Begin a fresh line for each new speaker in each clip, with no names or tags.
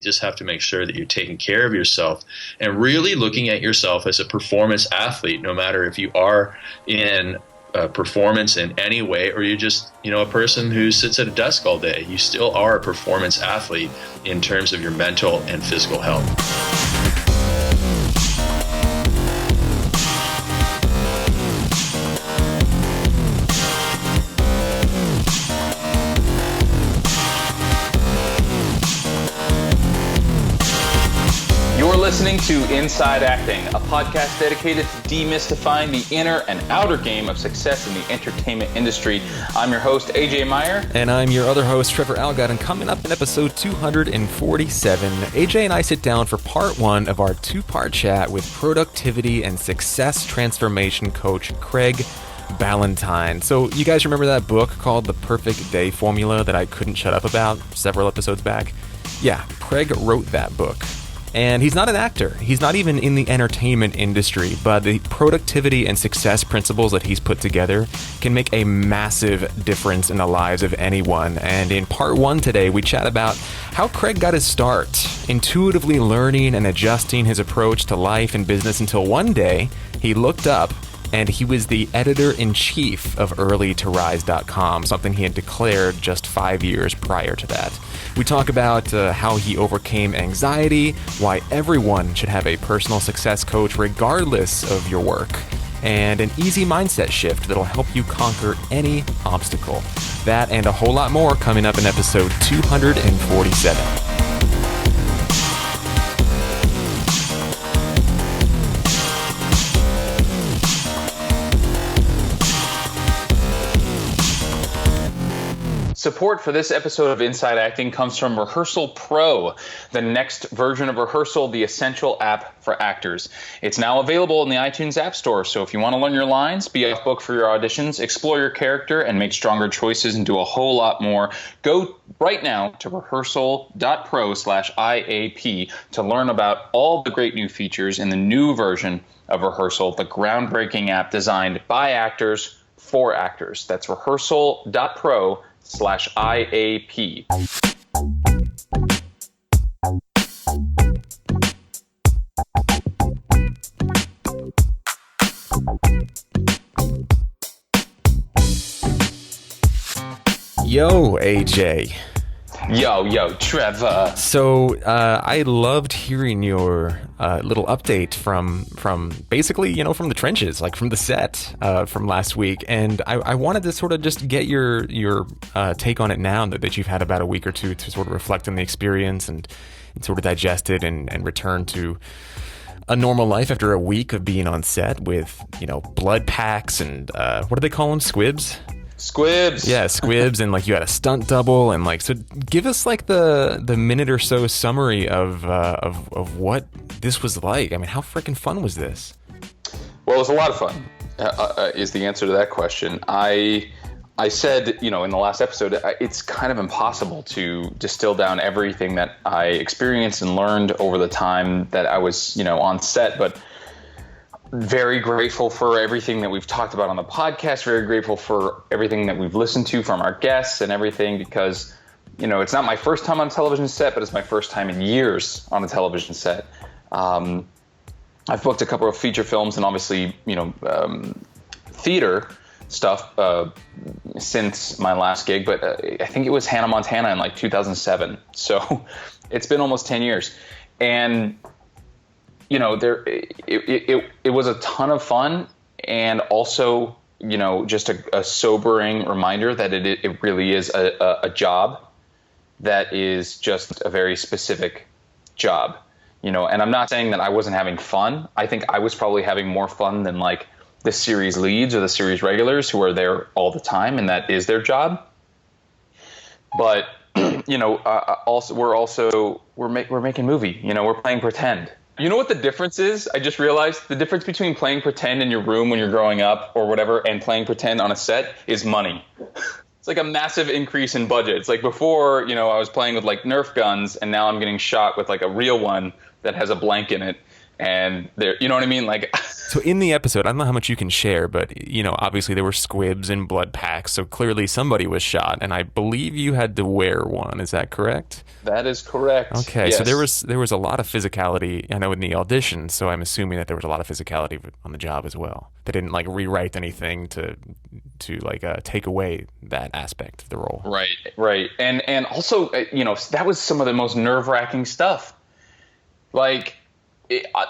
just have to make sure that you're taking care of yourself and really looking at yourself as a performance athlete, no matter if you are in performance in any way or you're just, a person who sits at a desk all day. You still are a performance athlete in terms of your mental and physical health.
Listening to Inside Acting, a podcast dedicated to demystifying the inner and outer game of success in the entertainment industry. I'm your host, AJ Meyer.
And I'm your other host, Trevor Algott. And coming up in episode 247, AJ and I sit down for part one of our two-part chat with productivity and success transformation coach, Craig Ballantyne. So you guys remember that book called The Perfect Day Formula that I couldn't shut up about several episodes back? Yeah, Craig wrote that book. And he's not an actor. He's not even in the entertainment industry, but the productivity and success principles that he's put together can make a massive difference in the lives of anyone. And in part one today, we chat about how Craig got his start, intuitively learning and adjusting his approach to life and business until one day he looked up and he was the editor-in-chief of earlytorise.com, something he had declared just 5 years prior to that. We talk about how he overcame anxiety, why everyone should have a personal success coach regardless of your work, and an easy mindset shift that'll help you conquer any obstacle. That and a whole lot more coming up in episode 247.
Support for this episode of Inside Acting comes from Rehearsal Pro, the next version of Rehearsal, the essential app for actors. It's now available in the iTunes App Store, so if you want to learn your lines, be off book for your auditions, explore your character, and make stronger choices and do a whole lot more, go right now to rehearsal.pro/IAP to learn about all the great new features in the new version of Rehearsal, the groundbreaking app designed by actors for actors. That's rehearsal.pro/IAP.
Yo, AJ.
Yo, Trevor.
So I loved hearing your little update from basically, from the trenches, like from the set from last week. And I wanted to sort of just get your take on it now that you've had about a week or two to sort of reflect on the experience and sort of digest it and return to a normal life after a week of being on set with, blood packs and what do they call them? Squibs?
Squibs.
Yeah, squibs, and like you had a stunt double, and like, so give us like the minute or so summary of what this was like. I mean, how freaking fun was this?
Well, it was a lot of fun. Is the answer to that question. I said, in the last episode, it's kind of impossible to distill down everything that I experienced and learned over the time that I was, on set, but very grateful for everything that we've talked about on the podcast, very grateful for everything that we've listened to from our guests and everything, because, it's not my first time on a television set, but it's my first time in years on a television set. I've booked a couple of feature films and obviously, theater stuff since my last gig, but I think it was Hannah Montana in like 2007. So it's been almost 10 years. And it was a ton of fun, and also, just a sobering reminder that it really is a job that is just a very specific job, and I'm not saying that I wasn't having fun. I think I was probably having more fun than like the series leads or the series regulars who are there all the time, and that is their job. But, also we're making movie, we're playing pretend. You know what the difference is? I just realized the difference between playing pretend in your room when you're growing up or whatever and playing pretend on a set is money. It's like a massive increase in budget. It's like before, I was playing with like Nerf guns, and now I'm getting shot with like a real one that has a blank in it. And there, you know what I mean? Like,
So in the episode, I don't know how much you can share, but obviously there were squibs and blood packs, so clearly somebody was shot, and I believe you had to wear one. Is that correct?
That is correct.
Okay,
yes.
So there was a lot of physicality, I know, in the audition, so I'm assuming that there was a lot of physicality on the job as well. They didn't rewrite anything to take away that aspect of the role.
Right. And also, that was some of the most nerve-wracking stuff.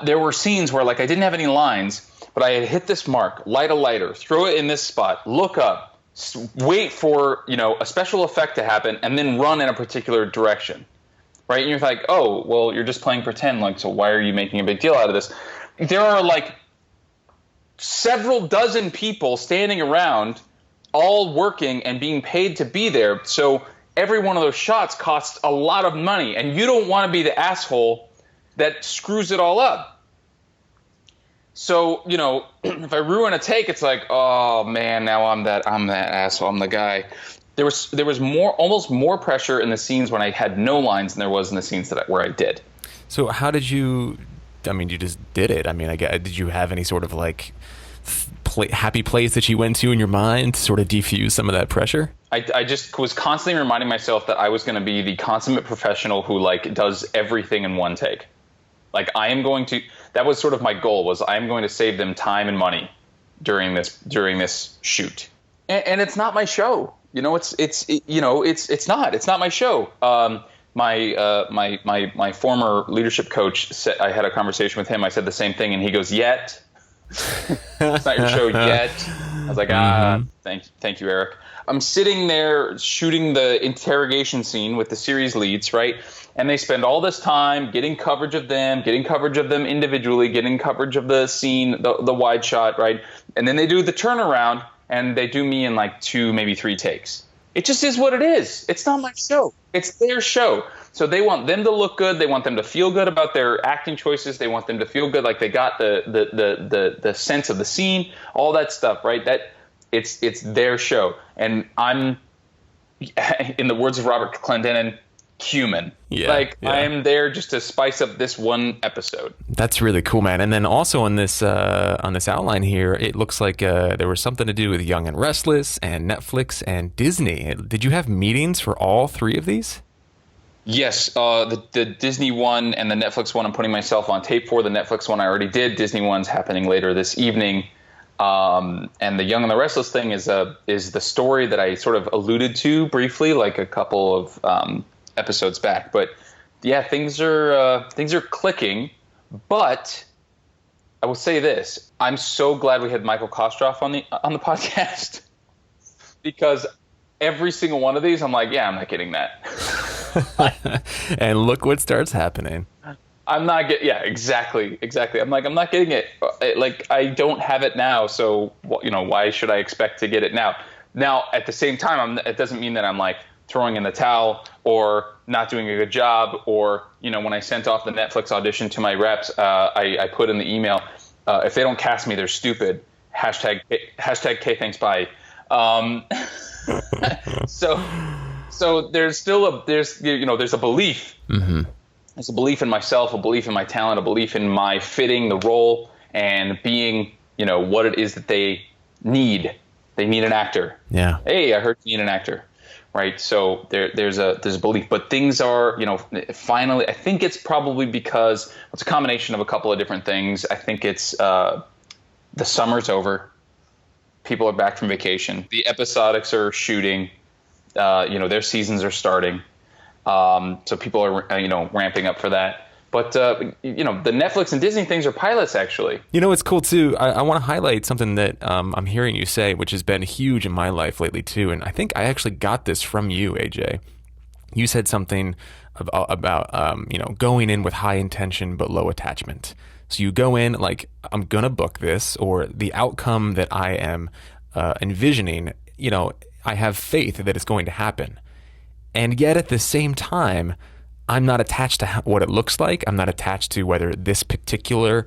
There were scenes where I didn't have any lines, but I had hit this mark, light a lighter, throw it in this spot, look up, wait for a special effect to happen, and then run in a particular direction, right? And you're like, oh, well, you're just playing pretend, so why are you making a big deal out of this? There are several dozen people standing around, all working and being paid to be there. So every one of those shots costs a lot of money, and you don't want to be the asshole that screws it all up. So, if I ruin a take, it's oh man, now I'm that asshole, I'm the guy. There was almost more pressure in the scenes when I had no lines than there was in the scenes where I did.
So how did you, you just did it. Did you have any sort of happy place that you went to in your mind to sort of defuse some of that pressure?
I just was constantly reminding myself that I was going to be the consummate professional who does everything in one take. That was sort of my goal, was I am going to save them time and money during this shoot. And it's not my show. It's not my show. My former leadership coach said, I had a conversation with him. I said the same thing, and he goes, "Yet." It's not your show yet. I was like, thank you, Eric. I'm sitting there shooting the interrogation scene with the series leads, right? And they spend all this time getting coverage of them individually, getting coverage of the scene, the wide shot, right? And then they do the turnaround, and they do me in 2, maybe 3 takes. It just is what it is. It's not my show. It's their show. So they want them to look good. They want them to feel good about their acting choices. They want them to feel good, like they got the sense of the scene, all that stuff, right? That it's their show. And I'm, in the words of Robert Clendenin, human. I'm there just to spice up this one episode.
That's really cool, man. And then also on this outline here, it looks like there was something to do with Young and Restless and Netflix and Disney. Did you have meetings for all 3 of these?
Yes, the Disney one and the Netflix one I'm putting myself on tape for. The Netflix one I already did. Disney one's happening later this evening. And the Young and the Restless thing is the story that I sort of alluded to briefly, a couple of episodes back. But yeah, things are clicking. But I will say this: I'm so glad we had Michael Kostroff on the podcast, because every single one of these, I'm like, yeah, I'm not getting that.
And look what starts happening.
I'm not getting, yeah, exactly. I'm not getting it. I don't have it now, so why should I expect to get it now? Now, at the same time, it doesn't mean that I'm throwing in the towel or not doing a good job, or when I sent off the Netflix audition to my reps, I put in the email, if they don't cast me, they're stupid. Hashtag K thanks bye. So there's still there's a belief. Mm-hmm. There's a belief in myself, a belief in my talent, a belief in my fitting the role and being, what it is that they need. They need an actor.
Yeah.
Hey, I heard you need an actor. Right. So there's a belief, but things are, finally, I think it's probably because it's a combination of a couple of different things. I think it's the summer's over. People are back from vacation. The episodics are shooting. Their seasons are starting. So people are, ramping up for that. But, the Netflix and Disney things are pilots, actually.
It's cool, too. I want to highlight something that I'm hearing you say, which has been huge in my life lately, too. And I think I actually got this from you, AJ. You said something about going in with high intention but low attachment. So you go in I'm going to book this, or the outcome that I am envisioning, I have faith that it's going to happen. And yet at the same time, I'm not attached to what it looks like. I'm not attached to whether this particular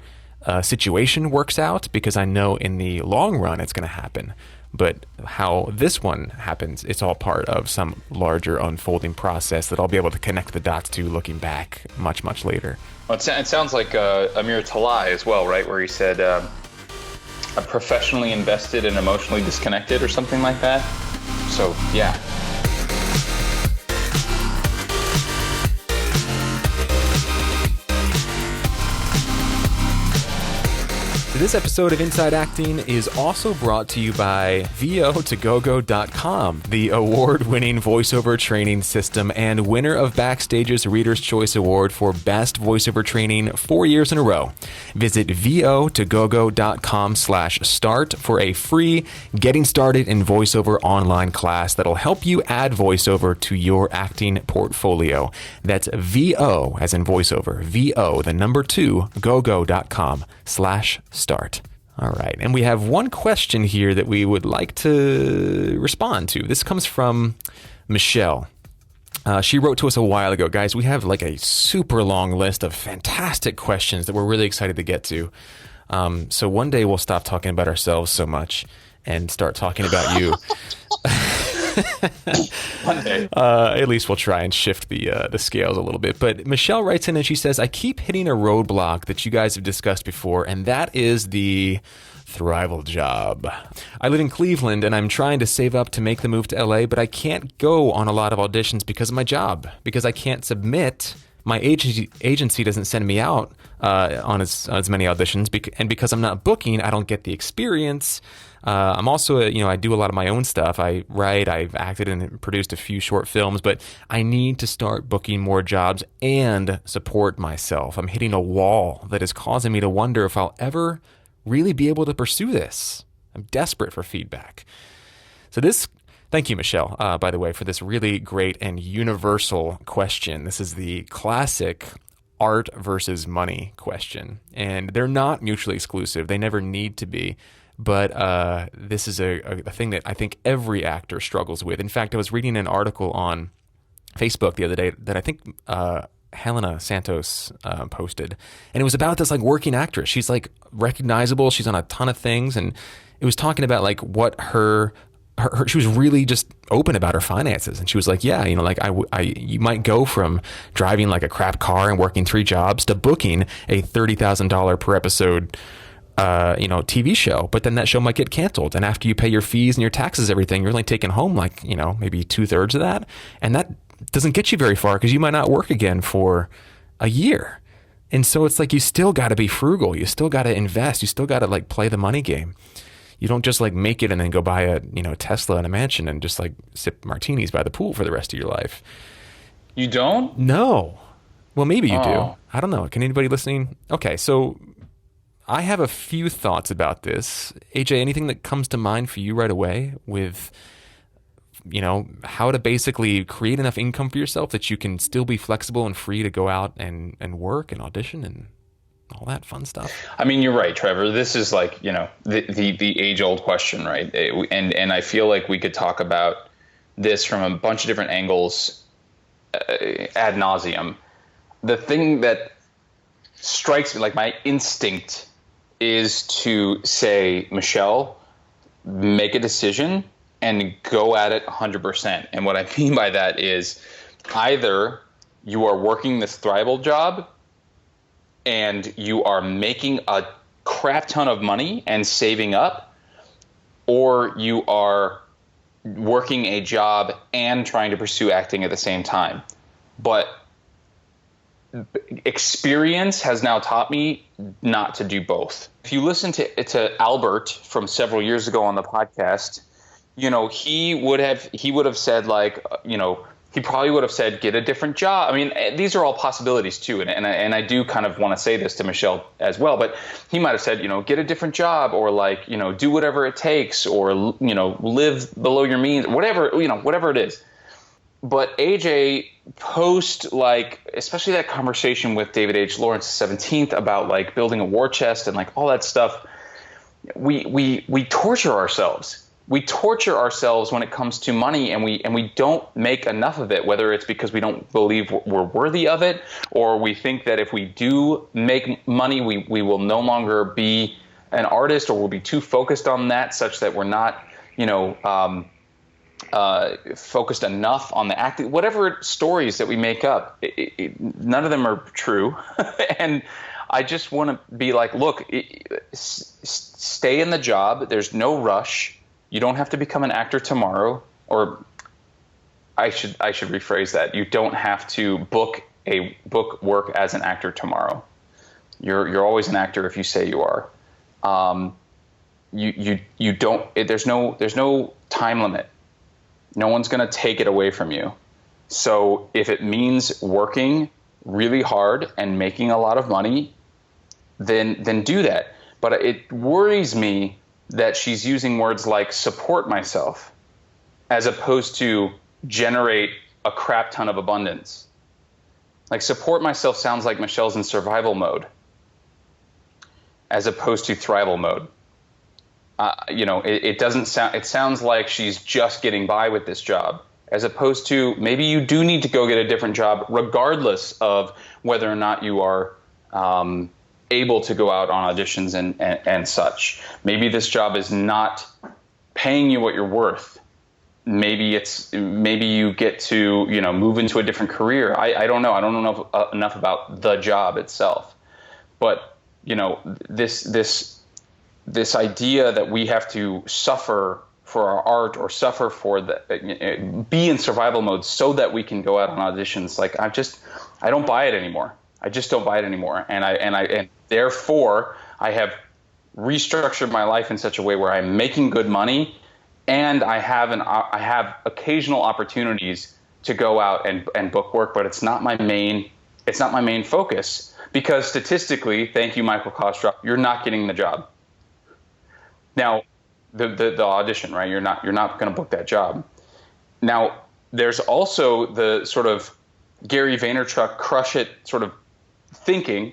situation works out, because I know in the long run it's going to happen. But how this one happens, it's all part of some larger unfolding process that I'll be able to connect the dots to looking back much, much later.
Well, it sounds like Amir Talai as well, right? Where he said, professionally invested and emotionally disconnected or something like that. So, yeah.
This episode of Inside Acting is also brought to you by VO2GoGo.com, the award-winning voiceover training system and winner of Backstage's Reader's Choice Award for Best Voiceover Training 4 years in a row. Visit VO2GoGo.com/start for a free Getting Started in Voiceover online class that'll help you add voiceover to your acting portfolio. That's VO, as in voiceover, VO, the number 2, gogo.com/start. All right. And we have one question here that we would like to respond to. This comes from Michelle. She wrote to us a while ago. Guys, we have like a super long list of fantastic questions that we're really excited to get to. So one day we'll stop talking about ourselves so much and start talking about you.
One day.
At least we'll try and shift the scales a little bit. But Michelle writes in and she says, I keep hitting a roadblock that you guys have discussed before, and that is the thrival job. I live in Cleveland and I'm trying to save up to make the move to LA, but I can't go on a lot of auditions because of my job, because I can't submit. My agency doesn't send me out on as many auditions, and because I'm not booking, I don't get the experience. I'm also, I do a lot of my own stuff. I write, I've acted and produced a few short films, but I need to start booking more jobs and support myself. I'm hitting a wall that is causing me to wonder if I'll ever really be able to pursue this. I'm desperate for feedback. Thank you, Michelle, by the way, for this really great and universal question. This is the classic art versus money question, and they're not mutually exclusive. They never need to be. But this is a thing that I think every actor struggles with. In fact, I was reading an article on Facebook the other day that I think Helena Santos posted, and it was about this like working actress. She's like recognizable. She's on a ton of things, and it was talking about like what her she was really just open about her finances, and she was like, yeah, you might go from driving like a crap car and working 3 jobs to booking a $30,000 per episode TV show, but then that show might get canceled. And after you pay your fees and your taxes, everything, you're only taking home like, maybe 2/3 of that. And that doesn't get you very far because you might not work again for a year. And so it's like, you still got to be frugal. You still got to invest. You still got to like play the money game. You don't just like make it and then go buy a, Tesla and a mansion and just like sip martinis by the pool for the rest of your life.
You don't?
No. Well, maybe you do. I don't know. Can anybody listening? Okay. So I have a few thoughts about this. AJ, anything that comes to mind for you right away with, how to basically create enough income for yourself that you can still be flexible and free to go out and work and audition and all that fun stuff?
I mean, you're right, Trevor. This is like, the age-old question, right? And I feel like we could talk about this from a bunch of different angles ad nauseum. The thing that strikes me, like my instinct, is to say, Michelle, make a decision and go at it 100%. And what I mean by that is either you are working this thrival job and you are making a crap ton of money and saving up, or you are working a job and trying to pursue acting at the same time. But experience has now taught me not to do both. If you listen to Albert from several years ago on the podcast, he would have said like, he probably would have said, get a different job. I mean, these are all possibilities too. And I do kind of want to say this to Michelle as well, but he might've said, get a different job, or like, do whatever it takes, or, live below your means, whatever it is. But AJ, post, like, especially that conversation with David H. Lawrence 17th about like building a war chest and like all that stuff, we torture ourselves. We torture ourselves when it comes to money, and we don't make enough of it, whether it's because we don't believe we're worthy of it, or we think that if we do make money, we will no longer be an artist, or we'll be too focused on that such that we're not, focused enough on the acting. Whatever stories that we make up, none of them are true. And I just want to be like, look, stay in the job. There's no rush. You don't have to become an actor tomorrow, or I should rephrase that. You don't have to book work as an actor tomorrow. You're always an actor if you say you are. You don't. There's no time limit. No one's going to take it away from you. So if it means working really hard and making a lot of money, then do that. But it worries me that she's using words like support myself as opposed to generate a crap ton of abundance. Like support myself sounds like Michelle's in survival mode as opposed to thrival mode. It doesn't sound. It sounds like she's just getting by with this job, as opposed to maybe you do need to go get a different job, regardless of whether or not you are able to go out on auditions and such. Maybe this job is not paying you what you're worth. Maybe you get to move into a different career. I don't know. I don't know enough about the job itself, but this idea that we have to suffer for our art or suffer for be in survival mode so that we can go out on auditions. Like I don't buy it anymore. I just don't buy it anymore. And therefore I have restructured my life in such a way where I'm making good money and I have occasional opportunities to go out and book work, but it's not my main focus, because statistically, thank you, Michael Kostrop, you're not getting the job. Now, the audition, right? You're not going to book that job. Now, there's also the sort of Gary Vaynerchuk crush it sort of thinking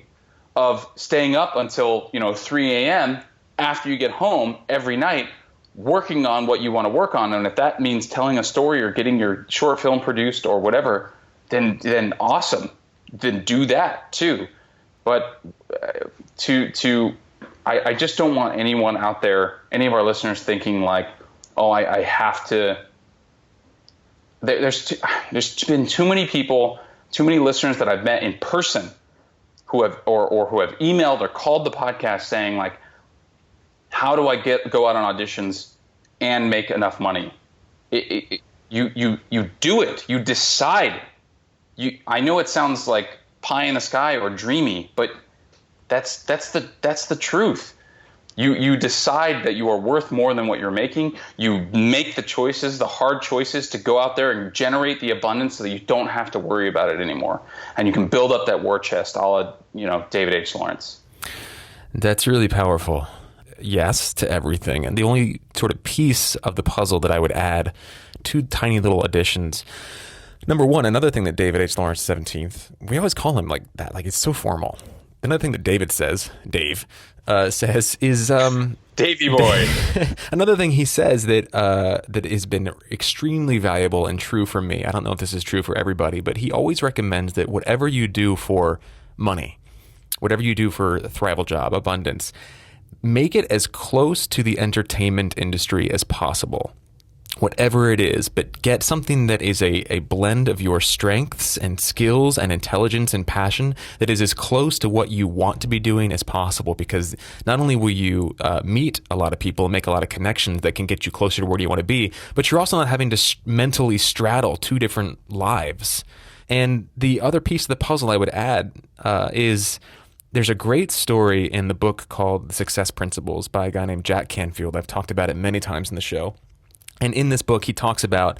of staying up until 3 a.m. after you get home every night, working on what you want to work on. And if that means telling a story or getting your short film produced or whatever, then awesome. Then do that too. But I just don't want anyone out there, any of our listeners, thinking like, oh, I have to. There's been too many people, too many listeners that I've met in person who have who have emailed or called the podcast saying like, how do I go out on auditions and make enough money? You do it. You decide. I know it sounds like pie in the sky or dreamy, but that's the truth. You decide that you are worth more than what you're making. You make the choices, the hard choices, to go out there and generate the abundance so that you don't have to worry about it anymore. And you can build up that war chest, a la, David H. Lawrence.
That's really powerful. Yes to everything. And the only sort of piece of the puzzle that I would add, two tiny little additions. Number one, another thing that David H. Lawrence 17th, we always call him like that, like it's so formal. Another thing that Dave says is
Davey boy.
Another thing he says that has been extremely valuable and true for me. I don't know if this is true for everybody, but he always recommends that whatever you do for money, whatever you do for a thrival job, abundance, make it as close to the entertainment industry as possible. Whatever it is, but get something that is a blend of your strengths and skills and intelligence and passion that is as close to what you want to be doing as possible, because not only will you meet a lot of people and make a lot of connections that can get you closer to where you want to be, but you're also not having to mentally straddle two different lives. And the other piece of the puzzle I would add is there's a great story in the book called The Success Principles by a guy named Jack Canfield. I've talked about it many times in the show. And in this book, he talks about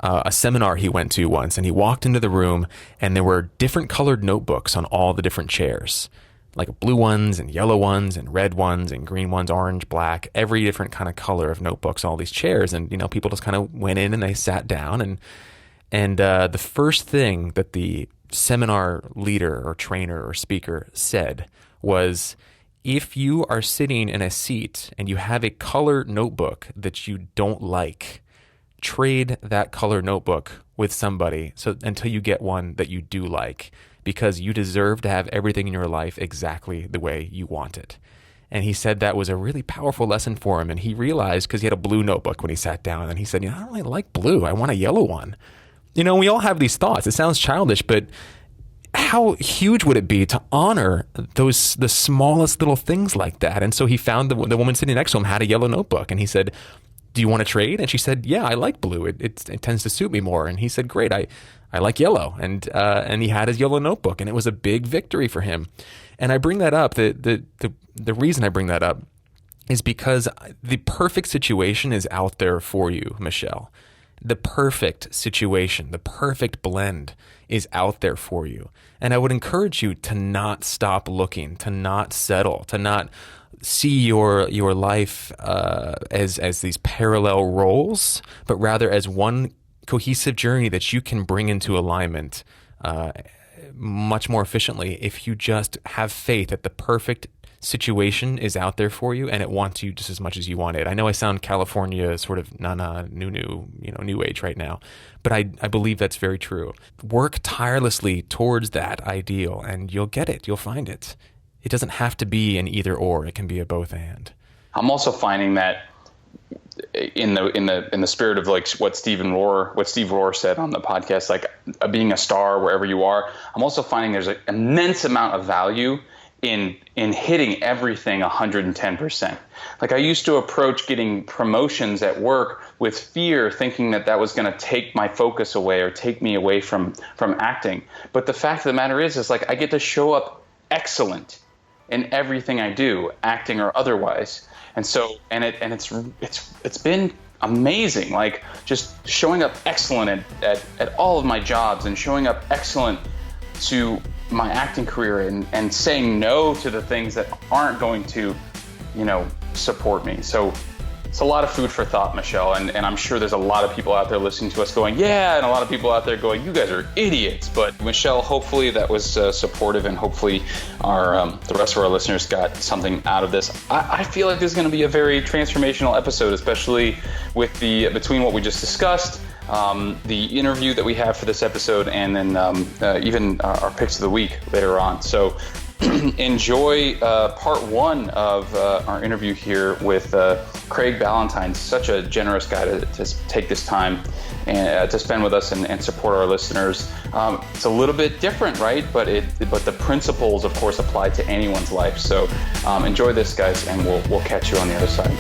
a seminar he went to once, and he walked into the room and there were different colored notebooks on all the different chairs, like blue ones and yellow ones and red ones and green ones, orange, black, every different kind of color of notebooks, all these chairs. And, people just kind of went in and they sat down. And the first thing that the seminar leader or trainer or speaker said was, if you are sitting in a seat and you have a color notebook that you don't like, trade that color notebook with somebody until you get one that you do like, because you deserve to have everything in your life exactly the way you want it. And he said that was a really powerful lesson for him. And he realized, because he had a blue notebook when he sat down, and he said, I don't really like blue. I want a yellow one. We all have these thoughts. It sounds childish, but how huge would it be to honor the smallest little things like that? And so he found the woman sitting next to him had a yellow notebook, and he said, "Do you want to trade?" And she said, "Yeah, I like blue. It tends to suit me more." And he said, "Great, I like yellow." And he had his yellow notebook, and it was a big victory for him. And I bring that up. The reason I bring that up is because the perfect situation is out there for you, Michelle. The perfect situation, the perfect blend is out there for you. And I would encourage you to not stop looking, to not settle, to not see your life as these parallel roles, but rather as one cohesive journey that you can bring into alignment much more efficiently if you just have faith that the perfect situation is out there for you and it wants you just as much as you want it. I know I sound California sort of new age right now, but I believe that's very true. Work tirelessly towards that ideal and you'll get it. You'll find it. It doesn't have to be an either or. It can be a both and.
I'm also finding that in the spirit of like what Steve Rohr said on the podcast, like being a star wherever you are, I'm also finding there's an immense amount of value in hitting everything 110%. Like I used to approach getting promotions at work with fear, thinking that was going to take my focus away or take me away from acting. But the fact of the matter is like I get to show up excellent in everything I do, acting or otherwise. And so it's been amazing, like just showing up excellent at all of my jobs and showing up excellent to my acting career and saying no to the things that aren't going to, support me. So it's a lot of food for thought, Michelle, and I'm sure there's a lot of people out there listening to us going, yeah, and a lot of people out there going, you guys are idiots. But Michelle, hopefully that was supportive, and hopefully the rest of our listeners got something out of this. I feel like this is going to be a very transformational episode, especially with between what we just discussed, the interview that we have for this episode, and then even our picks of the week later on. So enjoy part one of our interview here with Craig Ballantyne, such a generous guy to take this time and to spend with us and support our listeners. It's a little bit different, right? But the principles, of course, apply to anyone's life. So enjoy this, guys, and we'll catch you on the other side.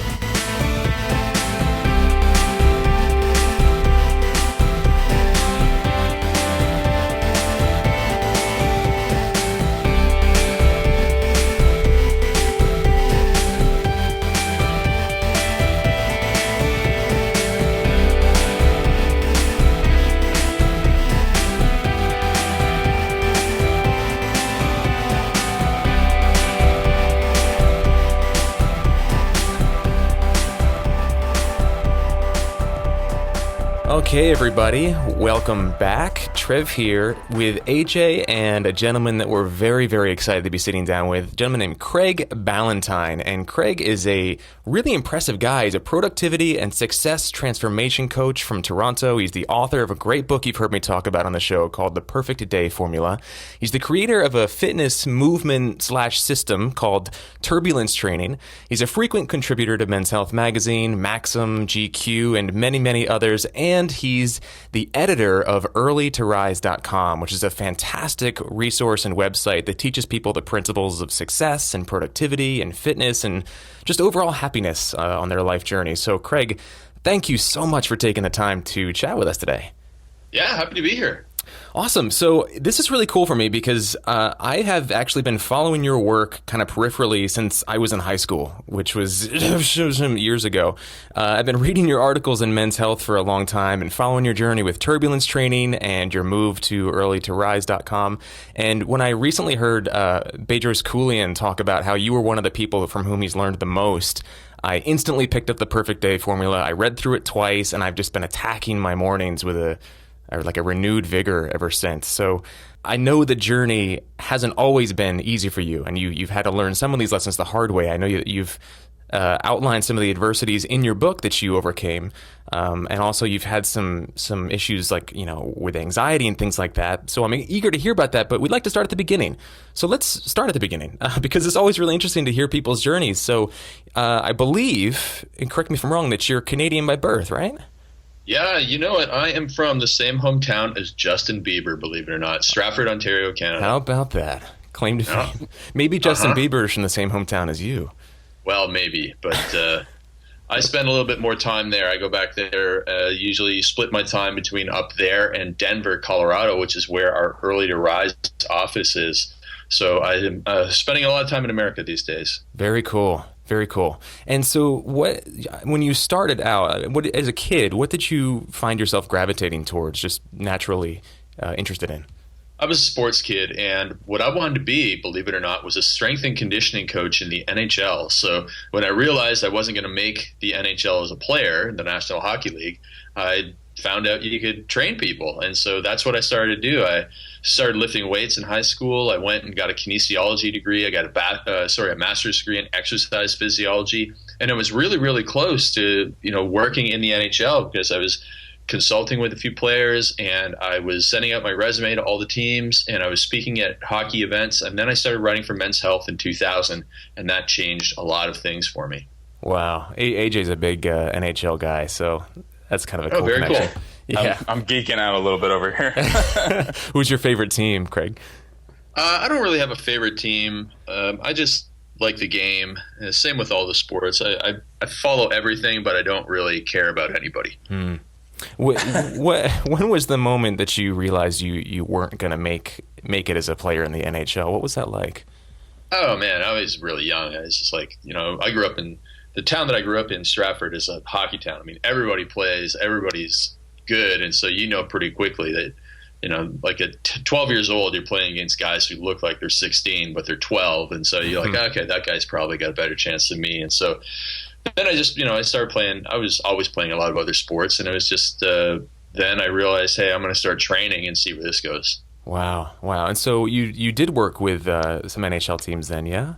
Okay, everybody, welcome back. Trev here with AJ and a gentleman that we're very, very excited to be sitting down with, a gentleman named Craig Ballantyne. And Craig is a really impressive guy. He's a productivity and success transformation coach from Toronto. He's the author of a great book you've heard me talk about on the show called The Perfect Day Formula. He's the creator of a fitness movement/system called Turbulence Training. He's a frequent contributor to Men's Health Magazine, Maxim, GQ, and many, many others. And he's the editor of earlytorise.com, which is a fantastic resource and website that teaches people the principles of success and productivity and fitness and just overall happiness on their life journey. So, Craig, thank you so much for taking the time to chat with us today.
Yeah, happy to be here.
Awesome. So this is really cool for me because I have actually been following your work kind of peripherally since I was in high school, which was some years ago. I've been reading your articles in Men's Health for a long time and following your journey with Turbulence Training and your move to earlytorise.com. And when I recently heard Bedros Keuilian talk about how you were one of the people from whom he's learned the most, I instantly picked up the Perfect Day Formula. I read through it twice, and I've just been attacking my mornings with a renewed vigor ever since. So I know the journey hasn't always been easy for you, and you've had to learn some of these lessons the hard way. I know you've outlined some of the adversities in your book that you overcame, and also you've had some issues like with anxiety and things like that. So I'm eager to hear about that, but we'd like to start at the beginning. So let's start at the beginning because it's always really interesting to hear people's journeys. So I believe, and correct me if I'm wrong, that you're Canadian by birth, right?
Yeah, you know what? I am from the same hometown as Justin Bieber, believe it or not. Stratford, Ontario,
How
Canada.
about that? Claim to
Yeah.
fame. Maybe Justin
Uh-huh.
Bieber's from the same hometown as you.
Well, maybe, but I spend a little bit more time there. I go back there, usually split my time between up there and Denver, Colorado, which is where our Early to Rise office is. So I am spending a lot of time in America these days.
Very cool. Very cool. And so, when you started out, as a kid, what did you find yourself gravitating towards, just naturally interested in?
I was a sports kid, and what I wanted to be, believe it or not, was a strength and conditioning coach in the NHL. So when I realized I wasn't going to make the NHL as a player, the National Hockey League, I found out you could train people, and so that's what I started to do. I started lifting weights in high school. I went and got a kinesiology degree. I got a master's degree in exercise physiology, and it was really, really close to working in the NHL because I was consulting with a few players, and I was sending out my resume to all the teams, and I was speaking at hockey events, and then I started writing for Men's Health in 2000, and that changed a lot of things for me.
Wow. AJ's a big NHL guy, so that's kind of a
Oh,
cool
very
connection.
cool.
Yeah.
I'm geeking out a little bit over here.
Who's your favorite team, Craig?
I don't really have a favorite team. I just like the game. Same with all the sports. I follow everything, but I don't really care about anybody.
When was the moment that you realized you weren't going to make it as a player in the NHL? What was that like?
Oh man, I was really young. I was just like, I grew up in the town that I grew up in. Stratford is a hockey town. I mean, everybody plays, everybody's good, and so pretty quickly that like at 12 years old, you're playing against guys who look like they're 16, but they're 12, and so you're like, okay, that guy's probably got a better chance than me, and so then I just I started playing. I was always playing a lot of other sports, and it was just then I realized, hey, I'm going to start training and see where this goes.
Wow. And so you did work with some NHL teams then, yeah?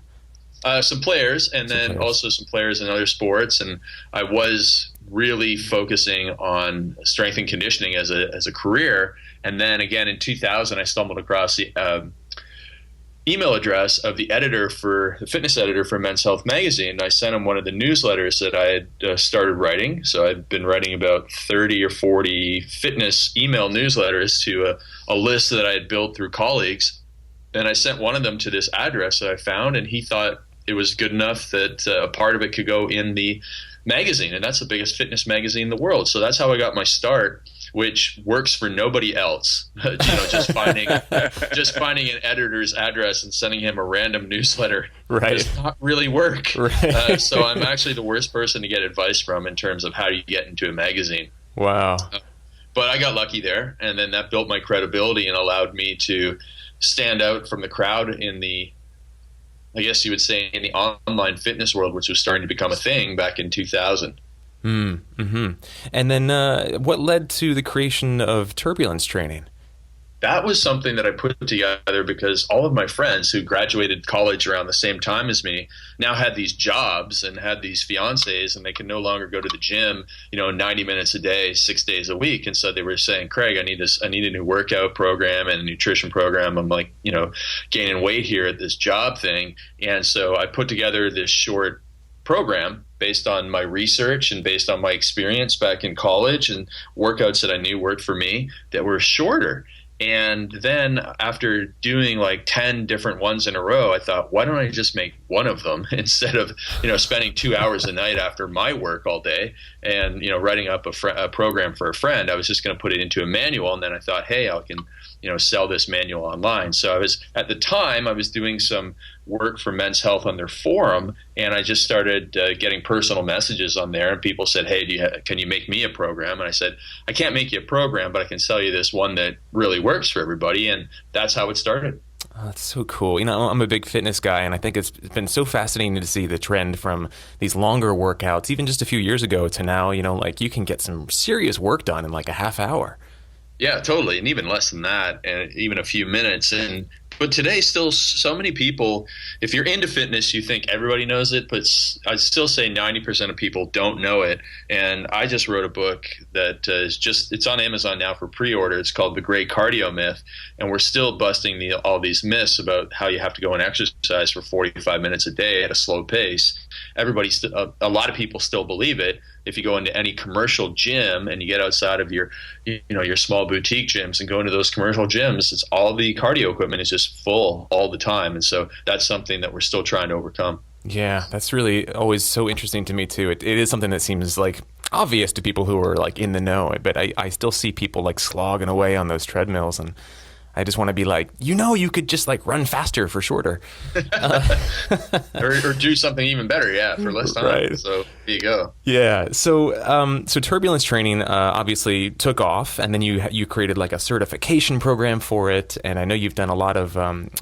Some players, and then also some players in other sports, and I was really focusing on strength and conditioning as a career. And then again in 2000, I stumbled across the email address of the fitness editor for Men's Health magazine. I sent him one of the newsletters that I had started writing. So I'd been writing about 30 or 40 fitness email newsletters to a list that I had built through colleagues. And I sent one of them to this address that I found, and he thought it was good enough that a part of it could go in the magazine. And that's the biggest fitness magazine in the world. So that's how I got my start, which works for nobody else. Just finding an editor's address and sending him a random newsletter does not really work.
Right.
So I'm actually the worst person to get advice from in terms of how you get into a magazine.
Wow.
But I got lucky there, and then that built my credibility and allowed me to stand out from the crowd in the, I guess you would say, in the online fitness world, which was starting to become a thing back in 2000.
Mm-hmm. And then what led to the creation of turbulence training?
That was something that I put together because all of my friends who graduated college around the same time as me now had these jobs and had these fiancés, and they could no longer go to the gym, 90 minutes a day, 6 days a week. And so they were saying, Craig, I need a new workout program and a nutrition program. I'm like, gaining weight here at this job thing. And so I put together this short program based on my research and based on my experience back in college and workouts that I knew worked for me that were shorter. And then after doing like 10 different ones in a row, I thought, why don't I just make one of them instead of, spending 2 hours a night after my work all day and, writing up a program for a friend. I was just going to put it into a manual. And then I thought, hey, I can, sell this manual online. So at the time I was doing some work for Men's Health on their forum, and I just started getting personal messages on there, and people said, hey, can you make me a program? And I said, I can't make you a program, but I can sell you this one that really works for everybody. And that's how it started.
Oh, that's so cool. I'm a big fitness guy, and I think it's been so fascinating to see the trend from these longer workouts, even just a few years ago, to now, like you can get some serious work done in like a half hour.
Yeah, totally. And even less than that, and even a few minutes. But today, still so many people, if you're into fitness, you think everybody knows it, but I'd still say 90% of people don't know it. And I just wrote a book that it's on Amazon now for pre-order. It's called The Great Cardio Myth. And we're still busting all these myths about how you have to go and exercise for 45 minutes a day at a slow pace. A lot of people still believe it, if you go into any commercial gym and you get outside of your, your small boutique gyms and go into those commercial gyms, it's all the cardio equipment is just full all the time. And so that's something that we're still trying to overcome.
Yeah, that's really always so interesting to me too. It is something that seems like obvious to people who are like in the know, but I still see people like slogging away on those treadmills, and I just want to be like, you could just like run faster for shorter.
or do something even better, for less time. Right. So there you go.
Yeah. So turbulence training obviously took off, and then you created like a certification program for it. And I know you've done a lot of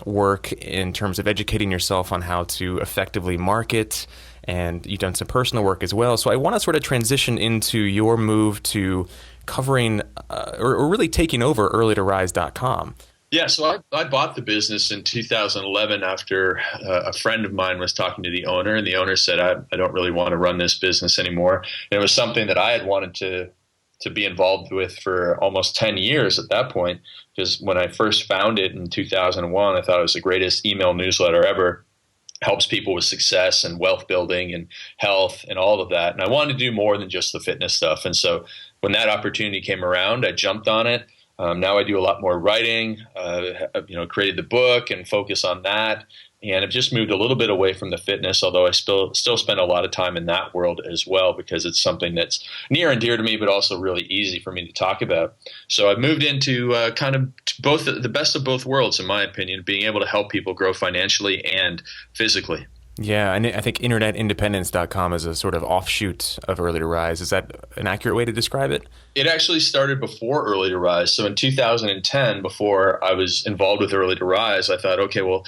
work in terms of educating yourself on how to effectively market, and you've done some personal work as well. So I want to sort of transition into your move to covering or really taking over earlytorise.com.
Yeah, so I bought the business in 2011 after a friend of mine was talking to the owner, and the owner said, I don't really want to run this business anymore. And it was something that I had wanted to be involved with for almost 10 years at that point, because when I first found it in 2001, I thought it was the greatest email newsletter ever. Helps people with success and wealth building and health and all of that. And I wanted to do more than just the fitness stuff. And so when that opportunity came around, I jumped on it. Now I do a lot more writing, created the book and focus on that. And I've just moved a little bit away from the fitness, although I still spend a lot of time in that world as well, because it's something that's near and dear to me, but also really easy for me to talk about. So I've moved into kind of both the best of both worlds, in my opinion, being able to help people grow financially and physically.
Yeah, and I think internetindependence.com is a sort of offshoot of Early to Rise. Is that an accurate way to describe it?
It actually started before Early to Rise. So in 2010, before I was involved with Early to Rise, I thought, okay, well,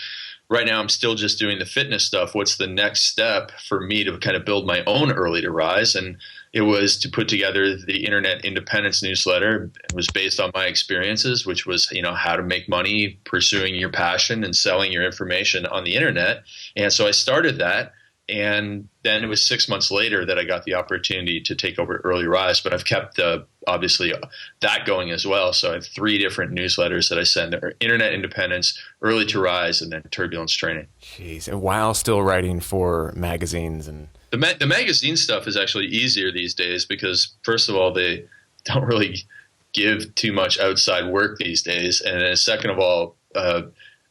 right now I'm still just doing the fitness stuff. What's the next step for me to kind of build my own Early to Rise? And it was to put together the Internet Independence newsletter. It was based on my experiences, which was, how to make money pursuing your passion and selling your information on the internet. And so I started that. And then it was 6 months later that I got the opportunity to take over Early Rise. But I've kept, obviously, that going as well. So I have 3 different newsletters that I send that are Internet Independence, Early to Rise, and then Turbulence Training.
Jeez, and while still writing for magazines and...
The magazine stuff is actually easier these days because, first of all, they don't really give too much outside work these days. And then second of all,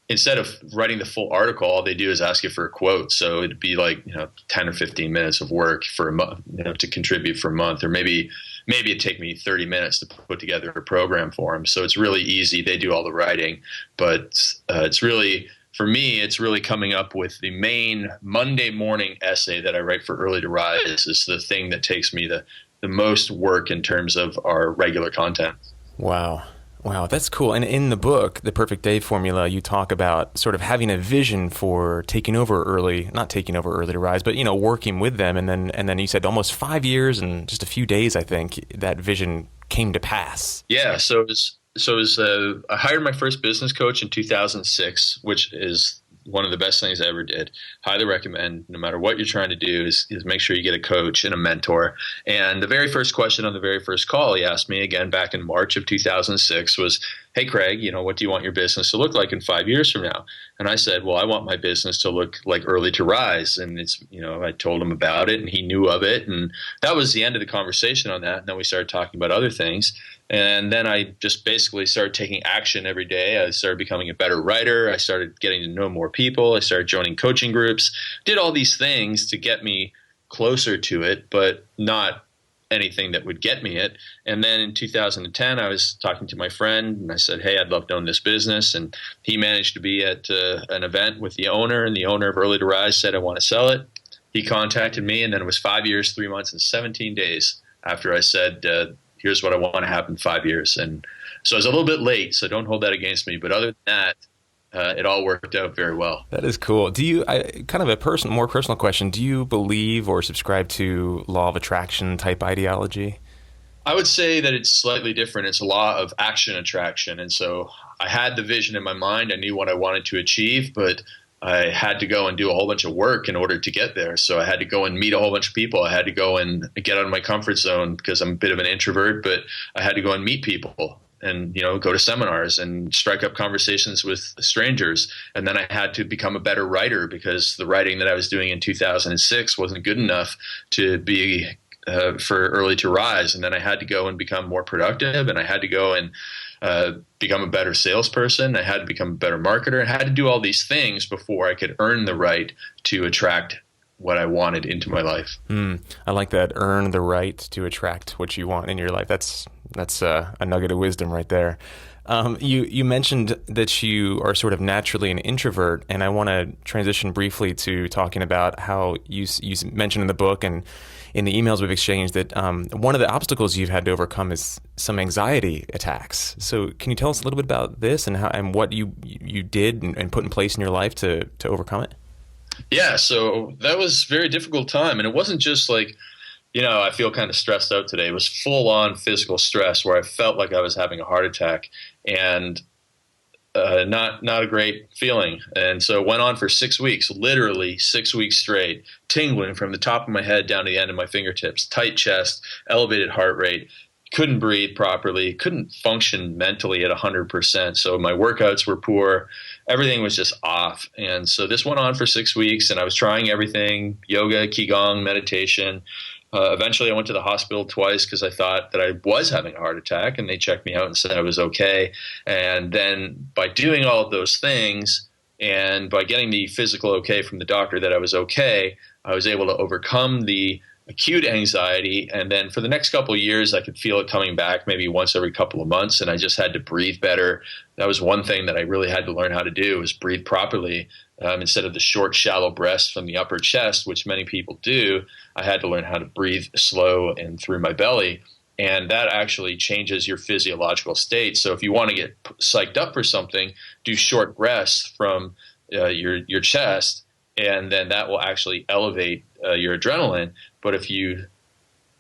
instead of writing the full article, all they do is ask you for a quote. So it'd be like 10 or 15 minutes of work for a month, to contribute for a month, or maybe it'd take me 30 minutes to put together a program for them. So it's really easy. They do all the writing, but it's really... For me, it's really coming up with the main Monday morning essay that I write for Early to Rise is the thing that takes me the most work in terms of our regular content.
Wow, that's cool. And in the book, The Perfect Day Formula, you talk about sort of having a vision for not taking over Early to Rise, but, working with them. And then you said almost 5 years and just a few days, I think, that vision came to pass.
Yeah, so I hired my first business coach in 2006, which is one of the best things I ever did. Highly recommend, no matter what you're trying to do, is make sure you get a coach and a mentor. And the very first question on the very first call he asked me, again back in March of 2006, was, hey, Craig, what do you want your business to look like in 5 years from now? And I said, well, I want my business to look like Early to Rise. And it's, I told him about it and he knew of it. And that was the end of the conversation on that. And then we started talking about other things. And then I just basically started taking action every day. I started becoming a better writer. I started getting to know more people. I started joining coaching groups, did all these things to get me closer to it, but not anything that would get me it. And then in 2010, I was talking to my friend and I said, hey, I'd love to own this business. And he managed to be at an event with the owner, and the owner of Early to Rise said, I want to sell it. He contacted me, and then it was 5 years, 3 months, and 17 days after I said, here's what I want to have in 5 years. And so I was a little bit late, so don't hold that against me. But other than that, it all worked out very well.
That is cool. Do you, kind of a more personal question, do you believe or subscribe to law of attraction type ideology?
I would say that it's slightly different. It's a law of action attraction. And so I had the vision in my mind. I knew what I wanted to achieve, but I had to go and do a whole bunch of work in order to get there. So I had to go and meet a whole bunch of people. I had to go and get out of my comfort zone because I'm a bit of an introvert, but I had to go and meet people and, go to seminars and strike up conversations with strangers. And then I had to become a better writer because the writing that I was doing in 2006 wasn't good enough to be for early to rise. And then I had to go and become more productive, and I had to go and become a better salesperson. I had to become a better marketer. I had to do all these things before I could earn the right to attract what I wanted into my life.
I like that. Earn the right to attract what you want in your life. That's a nugget of wisdom right there. You mentioned that you are sort of naturally an introvert, and I want to transition briefly to talking about how you mentioned in the book and in the emails we've exchanged that one of the obstacles you've had to overcome is some anxiety attacks. So can you tell us a little bit about this and how and what you did and put in place in your life to overcome it?
Yeah, so that was a very difficult time, and it wasn't just like, I feel kind of stressed out today. It was full-on physical stress where I felt like I was having a heart attack, and not a great feeling. And so it went on for 6 weeks, literally 6 weeks straight, tingling from the top of my head down to the end of my fingertips, tight chest, elevated heart rate, couldn't breathe properly, couldn't function mentally at 100%. So my workouts were poor. Everything was just off. And so this went on for 6 weeks, and I was trying everything: yoga, qigong, meditation. Eventually I went to the hospital twice because I thought that I was having a heart attack, and they checked me out and said I was okay. And then by doing all of those things and by getting the physical okay from the doctor that I was okay, I was able to overcome the acute anxiety. And then for the next couple of years, I could feel it coming back maybe once every couple of months, and I just had to breathe better. That was one thing that I really had to learn how to do, was breathe properly. Instead of the short, shallow breaths from the upper chest, which many people do, I had to learn how to breathe slow and through my belly. And that actually changes your physiological state. So if you want to get psyched up for something, do short breaths from your chest, and then that will actually elevate your adrenaline. But if you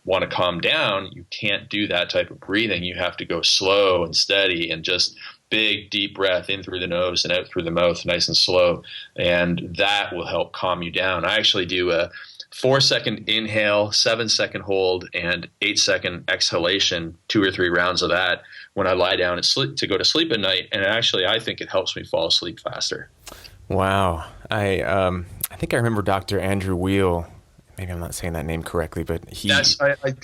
want to calm down, you can't do that type of breathing. You have to go slow and steady and just big, deep breath in through the nose and out through the mouth, nice and slow. And that will help calm you down. I actually do a 4-second inhale, 7-second hold, and 8-second exhalation, 2 or 3 rounds of that when I lie down and sleep, to go to sleep at night. And actually, I think it helps me fall asleep faster.
Wow. I think I remember Dr. Andrew Weil. Maybe I'm not saying that name correctly, but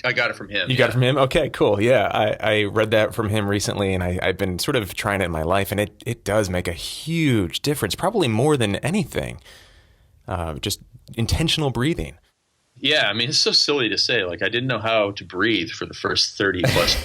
I got it from him.
You got it from him? Okay, cool. Yeah, I read that from him recently, and I've been sort of trying it in my life, and it does make a huge difference, probably more than anything. Just intentional breathing.
Yeah, I mean, it's so silly to say. Like, I didn't know how to breathe for the first 30 plus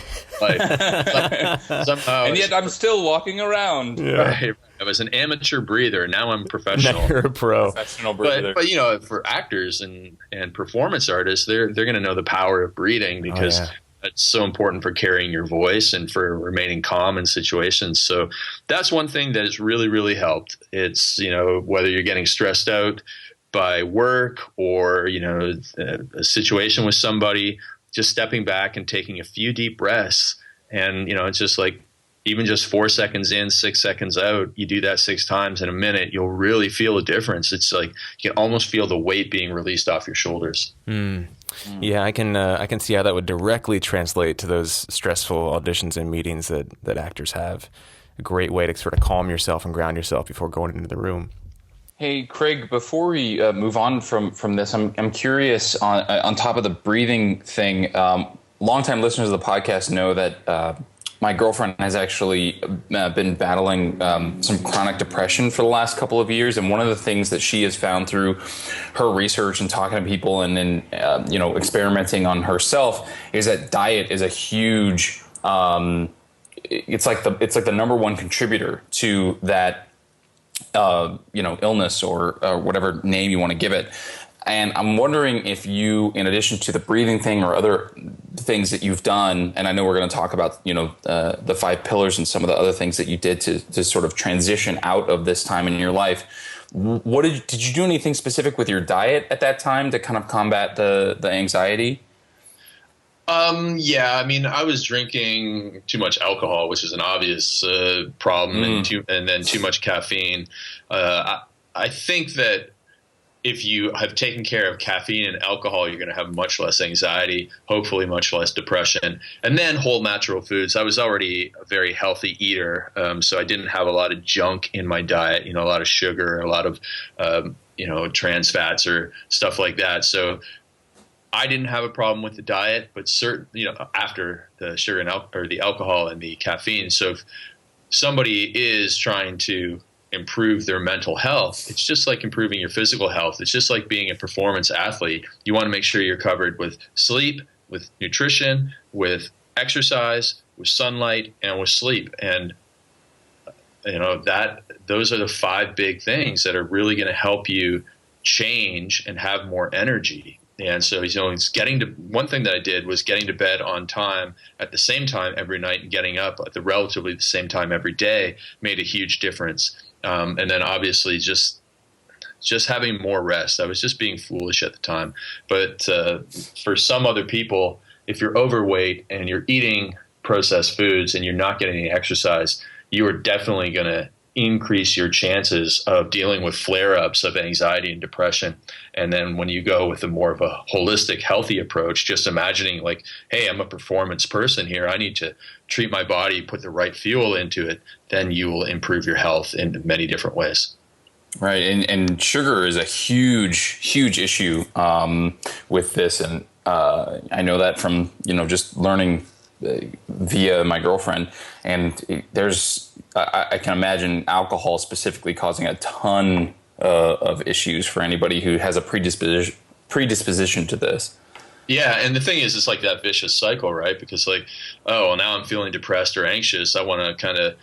life. Somehow,
and yet I'm still walking around.
Yeah.
Right. I was an amateur breather. Now I'm professional.
Now you're a pro.
Professional breather.
But for actors and performance artists, they're going to know the power of breathing, because it's so important for carrying your voice and for remaining calm in situations. So that's one thing that has really, really helped. It's, whether you're getting stressed out by work or, a situation with somebody, just stepping back and taking a few deep breaths. And, it's just like, even just 4 seconds in, 6 seconds out, you do that 6 times in a minute, you'll really feel a difference. It's like you can almost feel the weight being released off your shoulders.
Yeah, I can see how that would directly translate to those stressful auditions and meetings that actors have. A great way to sort of calm yourself and ground yourself before going into the room.
Hey, Craig, before we move on from this, I'm curious on top of the breathing thing. Longtime listeners of the podcast know that my girlfriend has actually been battling some chronic depression for the last couple of years. And one of the things that she has found through her research and talking to people and then, experimenting on herself is that diet is a huge, it's like the number one contributor to that, illness or whatever name you want to give it. And I'm wondering if you, in addition to the breathing thing or other things that you've done, and I know we're going to talk about, the 5 pillars and some of the other things that you did to sort of transition out of this time in your life. What did you do anything specific with your diet at that time to kind of combat the anxiety?
Yeah, I mean, I was drinking too much alcohol, which is an obvious problem, and then too much caffeine. I think that if you have taken care of caffeine and alcohol, you're going to have much less anxiety, hopefully much less depression. And then whole natural foods. I was already a very healthy eater, so I didn't have a lot of junk in my diet, a lot of sugar, a lot of, trans fats or stuff like that. So I didn't have a problem with the diet, but after the sugar or the alcohol and the caffeine. So if somebody is trying to improve their mental health, it's just like improving your physical health. It's just like being a performance athlete. You want to make sure you're covered with sleep, with nutrition, with exercise, with sunlight, and with sleep. And those are the 5 big things that are really going to help you change and have more energy. And so, it's one thing that I did was getting to bed on time at the same time every night and getting up at the relatively the same time every day made a huge difference. And then obviously just having more rest. I was just being foolish at the time. But for some other people, if you're overweight and you're eating processed foods and you're not getting any exercise, you are definitely going to increase your chances of dealing with flare-ups of anxiety and depression. And then when you go with more of a holistic, healthy approach, just imagining like, hey, I'm a performance person here. I need to treat my body, put the right fuel into it. Then you will improve your health in many different ways.
Right. And sugar is a huge, huge issue with this. And I know that from, just learning via my girlfriend. And I can imagine alcohol specifically causing a ton of issues for anybody who has a predisposition to this.
Yeah, and the thing is, it's like that vicious cycle, right? Because now I'm feeling depressed or anxious. I want to kind of,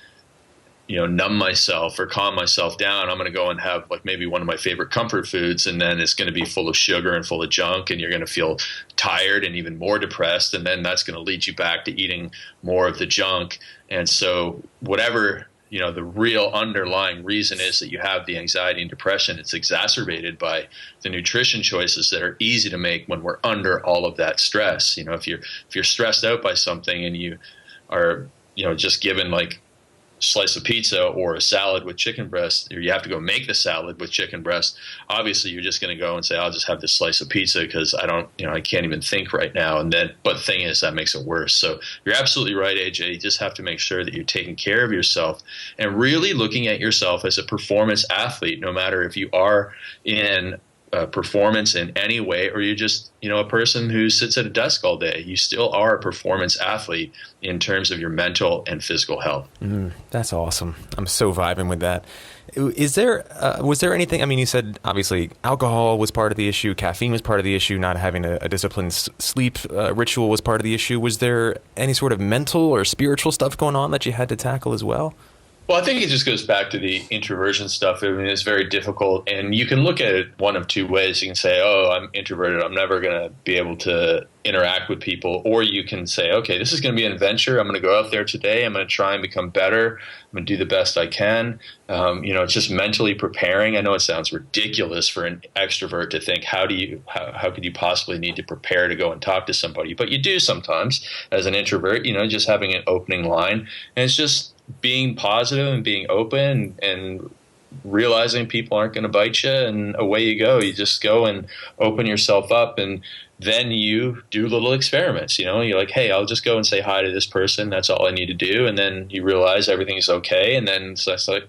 numb myself or calm myself down. I'm going to go and have maybe one of my favorite comfort foods, and then it's going to be full of sugar and full of junk, and you're going to feel tired and even more depressed, and then that's going to lead you back to eating more of the junk. And so whatever, the real underlying reason is that you have the anxiety and depression, it's exacerbated by the nutrition choices that are easy to make when we're under all of that stress. If you're stressed out by something and you are, just given slice of pizza or a salad with chicken breast, or you have to go make the salad with chicken breast, obviously you're just going to go and say, I'll just have this slice of pizza because I can't even think right now. But the thing is, that makes it worse. So you're absolutely right, AJ. You just have to make sure that you're taking care of yourself and really looking at yourself as a performance athlete, no matter if you are in performance in any way, or you're just, a person who sits at a desk all day. You still are a performance athlete in terms of your mental and physical health.
That's awesome. I'm so vibing with that. Was there anything, you said obviously alcohol was part of the issue, caffeine was part of the issue, not having a disciplined sleep ritual was part of the issue. Was there any sort of mental or spiritual stuff going on that you had to tackle as well?
Well, I think it just goes back to the introversion stuff. It's very difficult, and you can look at it one of 2 ways. You can say, oh, I'm introverted. I'm never going to be able to interact with people. Or you can say, okay, this is going to be an adventure. I'm going to go out there today. I'm going to try and become better. I'm going to do the best I can. It's just mentally preparing. I know it sounds ridiculous for an extrovert to think, how could you possibly need to prepare to go and talk to somebody? But you do sometimes as an introvert, just having an opening line. And it's just being positive and being open and realizing people aren't going to bite you, and away you go. You just go and open yourself up, and then you do little experiments. You're like, hey, I'll just go and say hi to this person. That's all I need to do. And then you realize everything's okay. And then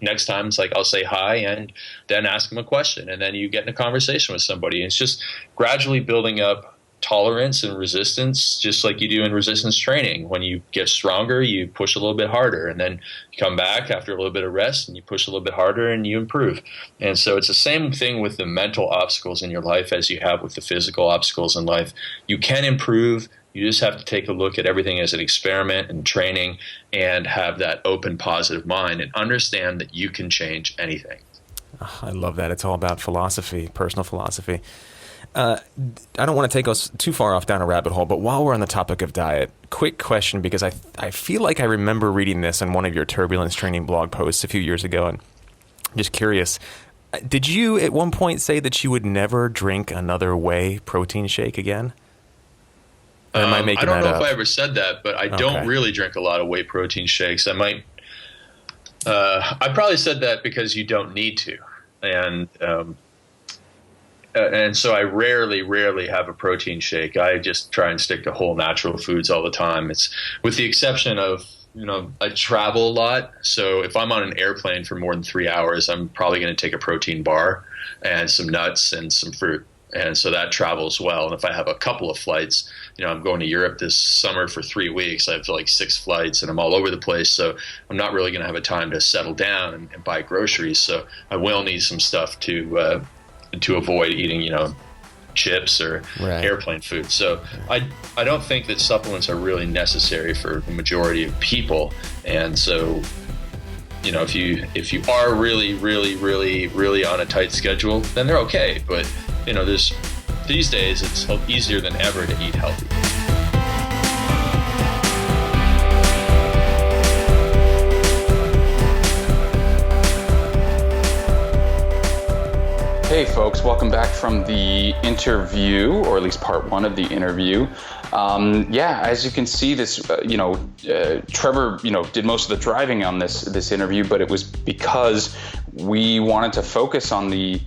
next time it's I'll say hi and then ask them a question. And then you get in a conversation with somebody. And it's just gradually building up tolerance and resistance, just like you do in resistance training. When you get stronger, you push a little bit harder, and then you come back after a little bit of rest and you push a little bit harder and you improve. And so it's the same thing with the mental obstacles in your life as you have with the physical obstacles in life. You can improve. You just have to take a look at everything as an experiment and training, and have that open, positive mind, and understand that you can change anything.
Oh, I love that. It's all about philosophy, personal philosophy. I don't want to take us too far off down a rabbit hole, but while we're on the topic of diet, quick question, because I feel like I remember reading this in one of your turbulence training blog posts a few years ago, and I'm just curious, did you at one point say that you would never drink another whey protein shake again? Or am I making that up?
I don't know if I ever said that, but I don't really drink a lot of whey protein shakes. I probably said that because you don't need to. And so I rarely have a protein shake. I just try and stick to whole natural foods all the time. It's with the exception of, I travel a lot. So if I'm on an airplane for more than 3 hours, I'm probably going to take a protein bar and some nuts and some fruit. And so that travels well. And if I have a couple of flights, I'm going to Europe this summer for 3 weeks. I have like 6 flights and I'm all over the place. So I'm not really going to have a time to settle down and buy groceries. So I will need some stuff to avoid eating, chips or airplane food. So I don't think that supplements are really necessary for the majority of people. And so, if you are really, really, really, really on a tight schedule, then they're okay. But, these days it's easier than ever to eat healthy.
Hey folks, welcome back from the interview, or at least part one of the interview. As you can see, this, Trevor, did most of the driving on this interview, but it was because we wanted to focus on the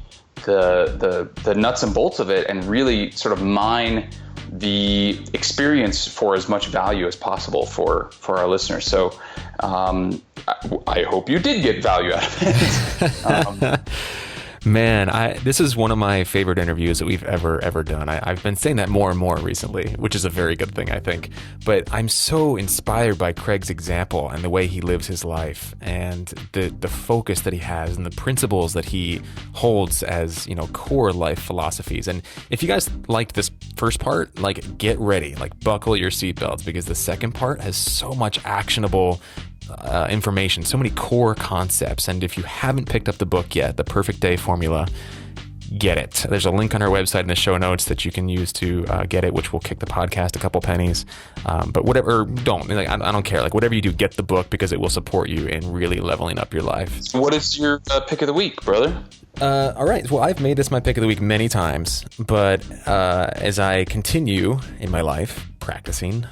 nuts and bolts of it and really sort of mine the experience for as much value as possible for our listeners. So I hope you did get value out of it.
Man, this is one of my favorite interviews that we've ever done. I've been saying that more and more recently, which is a very good thing, I think. But I'm so inspired by Craig's example and the way he lives his life and the focus that he has and the principles that he holds as, core life philosophies. And if you guys liked this first part, get ready, buckle your seatbelts, because the second part has so much actionable information, so many core concepts. And if you haven't picked up the book yet, The Perfect Day Formula, get it. There's a link on our website in the show notes that you can use to get it, which will kick the podcast a couple pennies. But whatever, don't. I don't care. Whatever you do, get the book, because it will support you in really leveling up your life.
What is your pick of the week, brother?
All right. Well, I've made this my pick of the week many times, but as I continue in my life, practicing,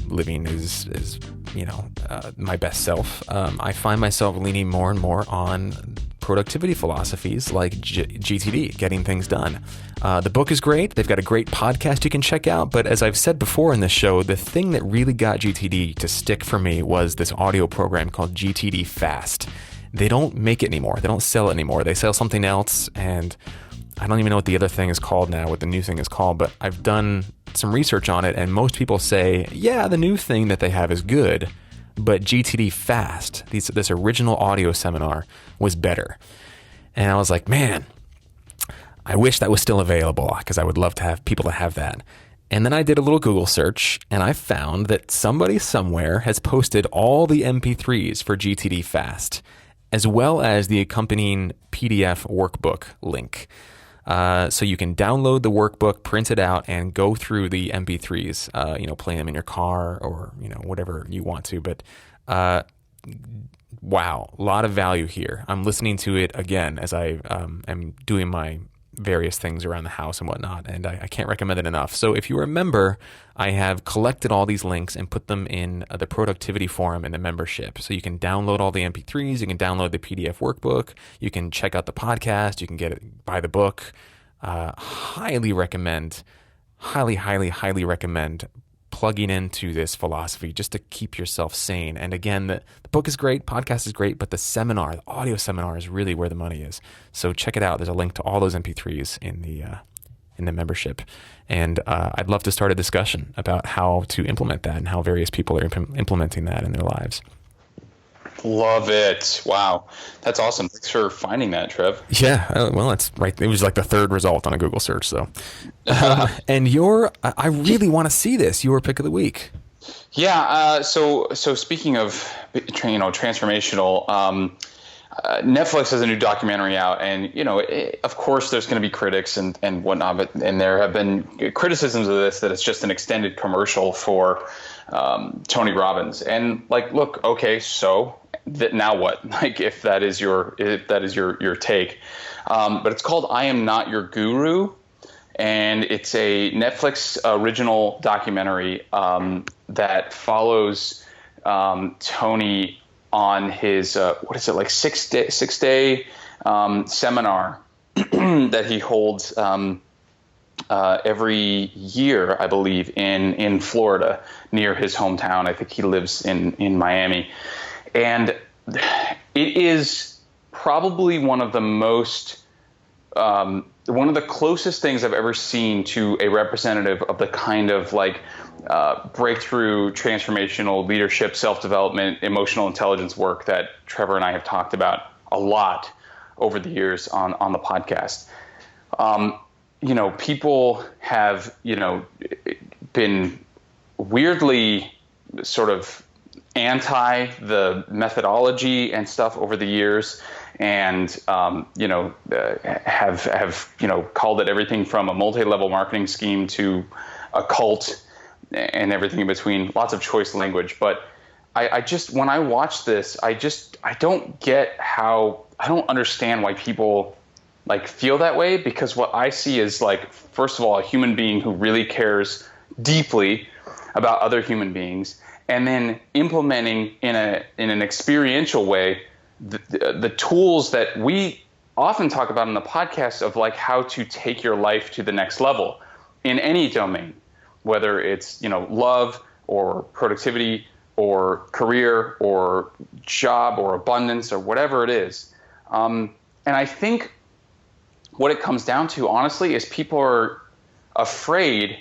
living as my best self, I find myself leaning more and more on productivity philosophies like GTD, getting things done. The book is great. They've got a great podcast you can check out. But as I've said before in this show, the thing that really got GTD to stick for me was this audio program called GTD Fast. They don't make it anymore. They don't sell it anymore. They sell something else, and I don't even know what the other thing is called now, what the new thing is called, but I've done some research on it, and most people say, yeah, the new thing that they have is good, but GTD Fast, this original audio seminar, was better. And I was like, man, I wish that was still available, because I would love to have people to have that. And then I did a little Google search, and I found that somebody somewhere has posted all the MP3s for GTD Fast, as well as the accompanying PDF workbook link. So you can download the workbook, print it out, and go through the MP3s, play them in your car or, whatever you want to. But wow, a lot of value here. I'm listening to it again as I am doing my various things around the house and whatnot, and I can't recommend it enough. So if you remember, I have collected all these links and put them in the productivity forum in the membership. So you can download all the MP3s, you can download the PDF workbook, you can check out the podcast, you can buy the book. Highly recommend plugging into this philosophy just to keep yourself sane. And again, the book is great, podcast is great, but the audio seminar is really where the money is. So check it out. There's a link to all those MP3s in the membership. And I'd love to start a discussion about how to implement that and how various people are implementing that in their lives.
Love it. Wow. That's awesome. Thanks for finding that, Trev.
Yeah. Well, that's right. It was like the third result on a Google search. So, and I really want to see this, your pick of the week.
Yeah. So speaking of, transformational, Netflix has a new documentary out, and, of course there's going to be critics and whatnot, and there have been criticisms of this, that it's just an extended commercial for Tony Robbins. And look, okay, so now what? If that is your take, but it's called I Am Not Your Guru, and it's a Netflix original documentary that follows Tony on his 6-day seminar that he holds every year, I believe, in Florida, near his hometown. I think he lives in Miami. And it is probably one of the most one of the closest things I've ever seen to a representative of the kind of like breakthrough, transformational leadership, self-development, emotional intelligence work that Trevor and I have talked about a lot over the years on the podcast. People have, been weirdly sort of anti the methodology and stuff over the years, and have called it everything from a multi-level marketing scheme to a cult and everything in between. Lots of choice language, but I just, when I watch this, I don't understand why people like feel that way, because what I see is, like, first of all, a human being who really cares deeply about other human beings, and then implementing in an experiential way the tools that we often talk about in the podcast of like how to take your life to the next level in any domain, whether it's love or productivity or career or job or abundance or whatever it is. And I think what it comes down to, honestly, is people are afraid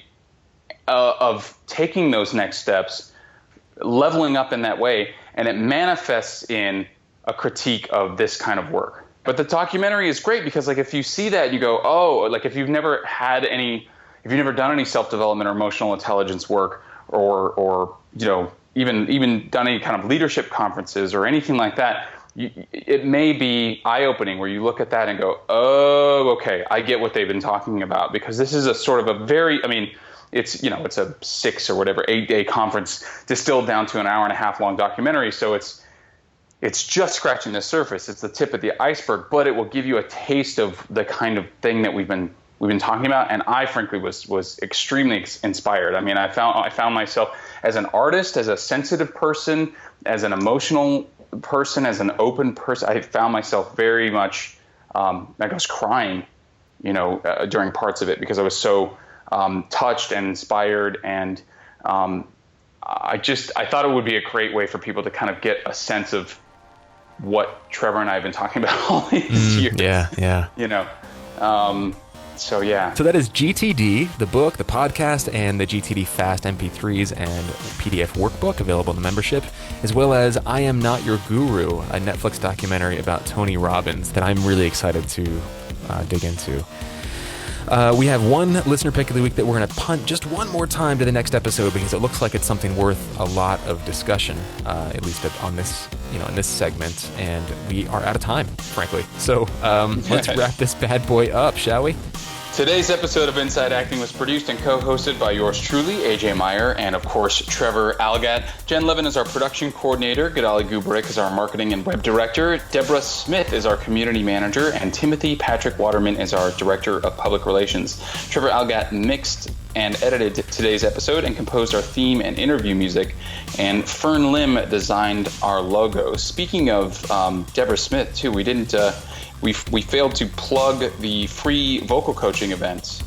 of taking those next steps, leveling up in that way, and it manifests in a critique of this kind of work. But the documentary is great because, like, if you see that, you go, oh, like, if you've never done any self-development or emotional intelligence work, or even done any kind of leadership conferences or anything like that, it may be eye-opening where you look at that and go, oh, okay, I get what they've been talking about, because this is a sort of a very, it's a 6 or whatever 8-day conference distilled down to an hour and a half long documentary. So it's just scratching the surface. It's the tip of the iceberg, but it will give you a taste of the kind of thing that we've been talking about. And I frankly was extremely inspired. I found myself as an artist, as a sensitive person, as an emotional person, as an open person. I found myself very much, I was crying, during parts of it, because I was so touched and inspired, and I thought it would be a great way for people to kind of get a sense of what Trevor and I have been talking about all these years.
Yeah.
So yeah.
So that is GTD, the book, the podcast, and the GTD Fast MP3s and PDF workbook available in the membership, as well as I Am Not Your Guru, a Netflix documentary about Tony Robbins that I'm really excited to dig into. We have one listener pick of the week that we're going to punt just one more time to the next episode, because it looks like it's something worth a lot of discussion, at least on this, in this segment, and we are out of time, frankly. So let's wrap this bad boy up, shall we?
Today's episode of Inside Acting was produced and co-hosted by yours truly, AJ Meyer, and of course, Trevor Algatt. Jen Levin is our production coordinator. Gadali Gubrick is our marketing and web director. Deborah Smith is our community manager, and Timothy Patrick Waterman is our director of public relations. Trevor Algatt mixed and edited today's episode and composed our theme and interview music, and Fern Lim designed our logo. Speaking of Deborah Smith, too, we failed to plug the free vocal coaching event,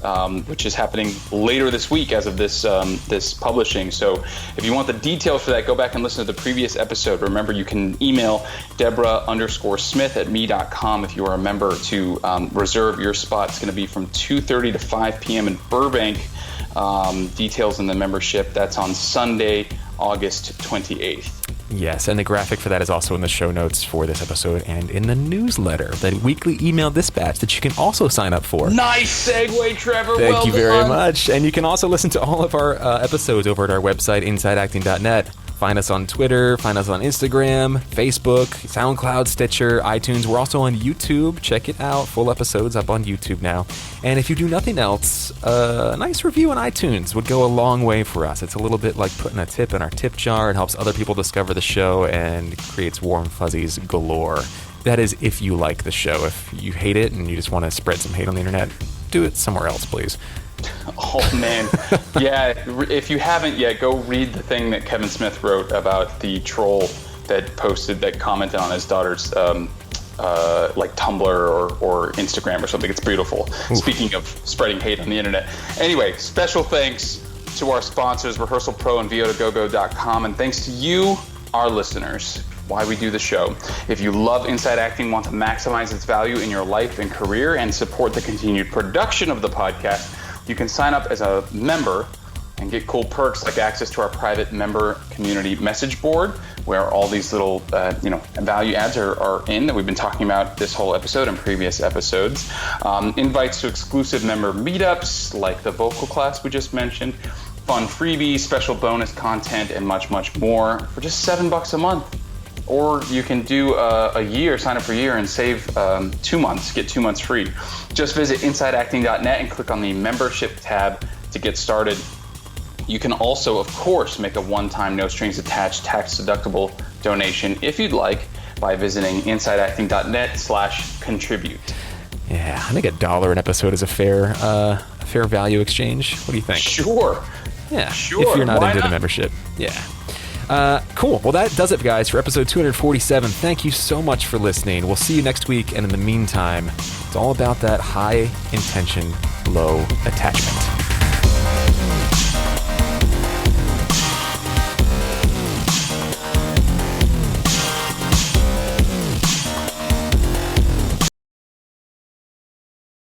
which is happening later this week as of this publishing. So if you want the details for that, go back and listen to the previous episode. Remember, you can email Deborah_Smith@me.com if you are a member to reserve your spot. It's going to be from 2:30 to 5 p.m. in Burbank. Details in the membership. That's on Sunday, August 28th.
Yes, and the graphic for that is also in the show notes for this episode and in the newsletter, the weekly email dispatch that you can also sign up for.
Nice segue, Trevor.
Thank you very much. And you can also listen to all of our episodes over at our website, InsideActing.net. Find us on Twitter, find us on Instagram, Facebook, SoundCloud, Stitcher, iTunes. We're also on YouTube. Check it out. Full episodes up on YouTube now. And if you do nothing else, a nice review on iTunes would go a long way for us. It's a little bit like putting a tip in our tip jar. It helps other people discover the show and creates warm fuzzies galore. That is if you like the show. If you hate it and you just want to spread some hate on the internet, do it somewhere else, please.
Oh, man. Yeah, if you haven't yet, go read the thing that Kevin Smith wrote about the troll that commented on his daughter's like Tumblr or Instagram or something. It's beautiful. Ooh. Speaking of spreading hate on the internet. Anyway, special thanks to our sponsors, Rehearsal Pro and VO2GoGo.com, and thanks to you, our listeners. why we do the show. If you love Inside Acting, want to maximize its value in your life and career, and support the continued production of the podcast, you can sign up as a member and get cool perks like access to our private member community message board, where all these little value adds are in that we've been talking about this whole episode and previous episodes. Invites to exclusive member meetups like the vocal class we just mentioned, fun freebies, special bonus content, and much, much more for just $7 a month. Or you can do a year, sign up for a year and save 2 months, get 2 months free. Just visit insideacting.net and click on the membership tab to get started. You can also, of course, make a one-time, no strings attached, tax-deductible donation if you'd like by visiting insideacting.net/contribute.
Yeah, I think $1 an episode is a fair value exchange. What do you think?
Sure.
Yeah,
sure.
If you're not into the membership. Yeah. Cool. Well, that does it, guys, for episode 247. Thank you so much for listening. We'll see you next week. And in the meantime, it's all about that high intention, low attachment.